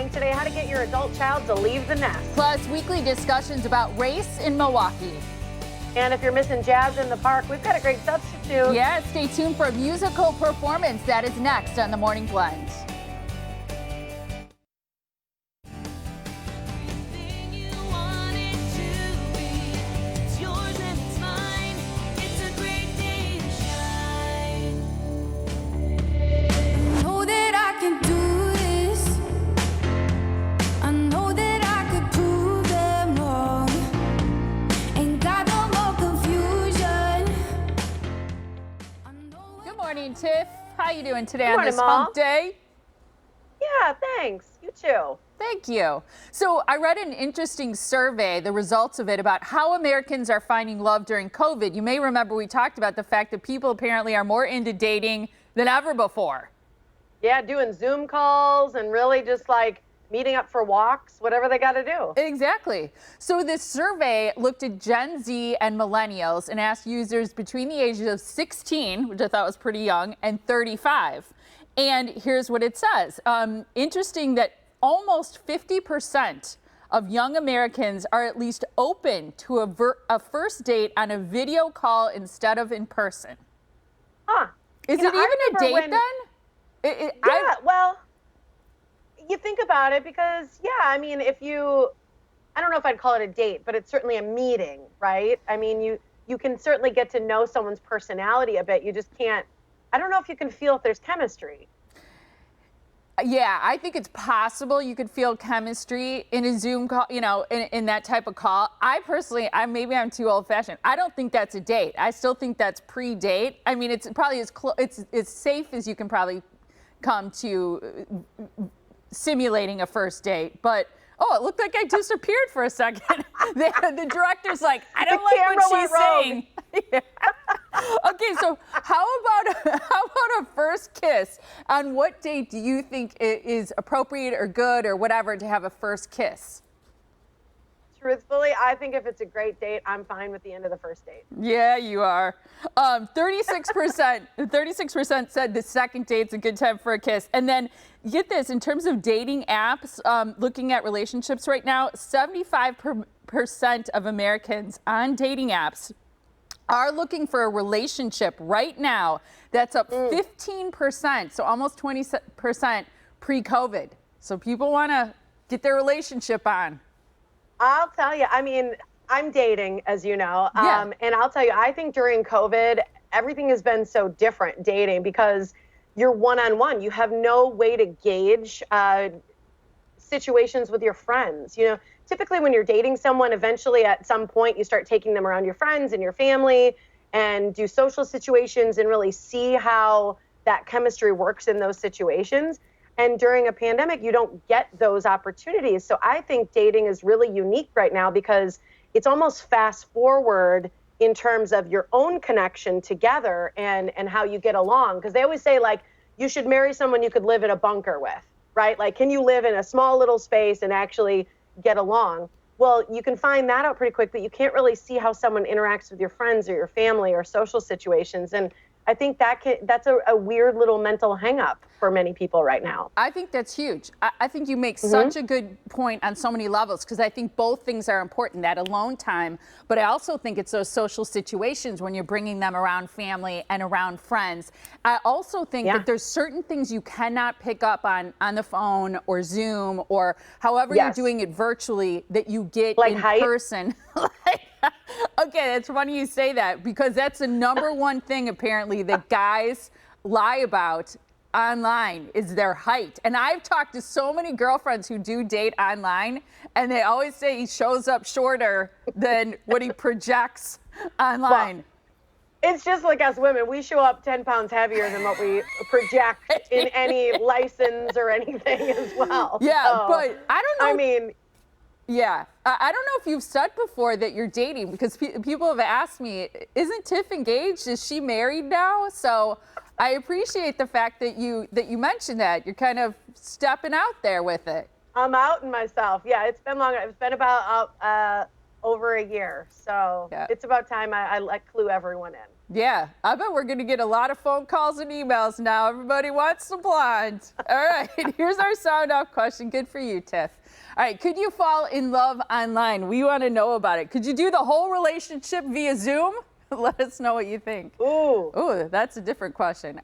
learning today how to get your adult child to leave the nest. Plus, weekly discussions about race in Milwaukee. And if you're missing jazz in the park, we've got a great substitute. Yeah, stay tuned for a musical performance. That is next on the Morning Blend. Tiff, how you doing today on this hump day? Yeah, thanks. You too. Thank you. So I read an interesting survey, the results of it, about how Americans are finding love during COVID. You may remember we talked about the fact that people apparently are more into dating than ever before. Yeah, doing Zoom calls and really just like meeting up for walks, whatever they got to do. Exactly. So this survey looked at Gen Z and millennials and asked users between the ages of 16, which I thought was pretty young, and 35. And here's what it says. Interesting that almost 50% of young Americans are at least open to a first date on a video call instead of in person. Huh. Is it even a date then? Well, you think about it because, yeah, I mean, I don't know if I'd call it a date, but it's certainly a meeting, right? I mean, you can certainly get to know someone's personality a bit. You just can't, I don't know if you can feel if there's chemistry. Yeah, I think it's possible you could feel chemistry in a Zoom call, in that type of call. I personally, maybe I'm too old fashioned. I don't think that's a date. I still think that's pre-date. I mean, it's probably it's safe as you can probably come to simulating a first date, but it looked like I disappeared for a second. The director's like, I don't like what she's saying. Yeah. Okay, so how about a first kiss? On what date do you think it is appropriate or good or whatever to have a first kiss? Truthfully, I think if it's a great date, I'm fine with the end of the first date. Yeah, you are. 36% said the second date's a good time for a kiss. And then get this, in terms of dating apps, looking at relationships right now, 75% of Americans on dating apps are looking for a relationship right now. That's up 15%, so almost 20% pre-COVID. So people want to get their relationship on. I'll tell you, I mean, I'm dating, as you know, Yeah. And I'll tell you, I think during COVID, everything has been so different dating because you're one-on-one. You have no way to gauge situations with your friends. Typically when you're dating someone, eventually at some point you start taking them around your friends and your family and do social situations and really see how that chemistry works in those situations. And during a pandemic, you don't get those opportunities. So I think dating is really unique right now because it's almost fast forward in terms of your own connection together and how you get along. Because they always say, like, you should marry someone you could live in a bunker with, right? Like, can you live in a small little space and actually get along? Well, you can find that out pretty quick, but you can't really see how someone interacts with your friends or your family or social situations. And I think that's a weird little mental hang up for many people right now. I think that's huge. I think you make such a good point on so many levels because I think both things are important, that alone time, but I also think it's those social situations when you're bringing them around family and around friends. I also think that there's certain things you cannot pick up on the phone or Zoom or however you're doing it virtually that you get like in height? person. Okay, it's funny you say that because that's the number one thing apparently that guys lie about online is their height. And I've talked to so many girlfriends who do date online and they always say he shows up shorter than what he projects online. Well, it's just like us women. We show up 10 pounds heavier than what we project in any license or anything as well. Yeah, so, but I don't know. I mean, yeah, I don't know if you've said before that you're dating because people have asked me, isn't Tiff engaged? Is she married now? So I appreciate the fact that you mentioned that. You're kind of stepping out there with it. I'm outing myself. Yeah, it's been long. It's been about over a year. So Yeah. it's about time I let clue everyone in. Yeah, I bet we're going to get a lot of phone calls and emails now. Everybody wants some blinds. All right, here's our sound off question. Good for you, Tiff. All right, could you fall in love online? We want to know about it. Could you do the whole relationship via Zoom? Let us know what you think. Ooh. Ooh, that's a different question.